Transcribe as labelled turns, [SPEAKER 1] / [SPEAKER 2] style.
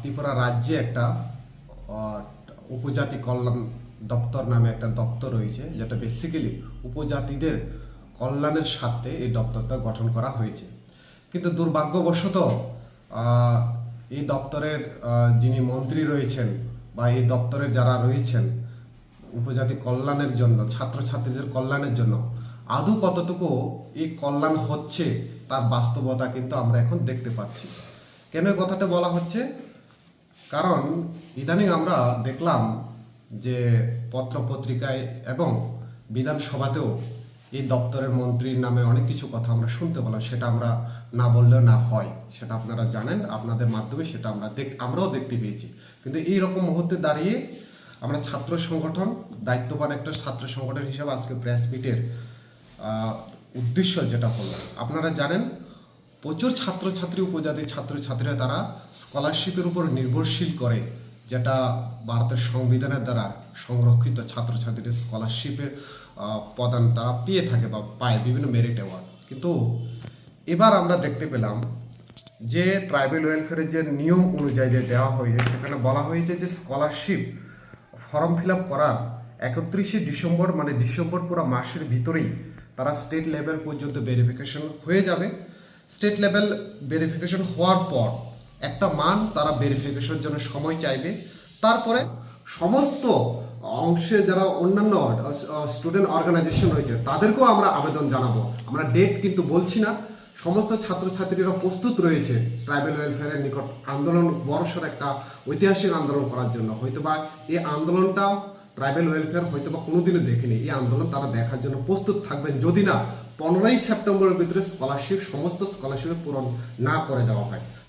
[SPEAKER 1] ত্রিপুরা রাজ্যে একটা উপজাতি কল্যাণ দপ্তর নামে একটা দপ্তর রয়েছে, যেটা বেসিক্যালি উপজাতিদের কল্যাণের স্বার্থে এই দপ্তরটা গঠন করা হয়েছে। কিন্তু দুর্ভাগ্যবশত এই দপ্তরের যিনি মন্ত্রী রয়েছেন বা এই দপ্তরের যারা রয়েছেন উপজাতি কল্যাণের জন্য, ছাত্রছাত্রীদের কল্যাণের জন্য আদৌ কতটুকু এই কল্যাণ হচ্ছে তার বাস্তবতা কিন্তু আমরা এখন দেখতে পাচ্ছি। কেন এই কথাটা বলা হচ্ছে? কারণ ইদানিং আমরা দেখলাম যে পত্রপত্রিকায় এবং বিধানসভাতেও এই দপ্তরের মন্ত্রীর নামে অনেক কিছু কথা আমরা শুনতে পেলাম। সেটা আমরা না বললেও না হয়, সেটা আপনারা জানেন, আপনাদের মাধ্যমে সেটা আমরাও দেখতে পেয়েছি। কিন্তু এই রকম মুহূর্তে দাঁড়িয়ে আমরা ছাত্র সংগঠন, দায়িত্ববান একটা ছাত্র সংগঠন হিসেবে আজকে প্রেস মিটের উদ্দেশ্য যেটা হলো, আপনারা জানেন প্রচুর ছাত্রছাত্রী, উপজাতি ছাত্রছাত্রীরা তারা স্কলারশিপের উপর নির্ভরশীল করে, যেটা ভারতের সংবিধানের দ্বারা সংরক্ষিত। ছাত্রছাত্রীদের স্কলারশিপের প্রদান তারা পেয়ে থাকে বা পায় বিভিন্ন মেরিট অ্যাওয়ার্ড। কিন্তু এবার আমরা দেখতে পেলাম যে ট্রাইবাল ওয়েলফেয়ারের যে নিয়ম অনুযায়ী যে দেওয়া হয়েছে, সেখানে বলা হয়েছে যে স্কলারশিপ ফর্ম ফিল আপ করার 31শে ডিসেম্বর, মানে ডিসেম্বর পুরো মাসের ভিতরেই তারা স্টেট লেভেল পর্যন্ত ভেরিফিকেশন হয়ে যাবে। স্টেট লেভেল ভেরিফিকেশন হওয়ার পর একটা মান তারা ভেরিফিকেশনের জন্য সময় চাইবে। তারপরে সমস্ত অংশে যারা অন্যান্য স্টুডেন্ট অর্গানাইজেশন রয়েছে তাদেরকেও আমরা আবেদন জানাবো। আমরা ডেট কিন্তু বলছি না। সমস্ত ছাত্রছাত্রীরা প্রস্তুত রয়েছে ট্রাইবাল ওয়েলফেয়ারের নিকট আন্দোলন, বড়সড় একটা ঐতিহাসিক আন্দোলন করার জন্য। হয়তোবা এই আন্দোলনটা ট্রাইবাল ওয়েলফেয়ার হয়তোবা কোনোদিনও দেখেনি। এই আন্দোলন তারা দেখার জন্য প্রস্তুত থাকবেন যদি না 15ই সেপ্টেম্বরের ভিতরে সমস্ত স্কলারশিপ পূরণ না করে দেওয়া হয়।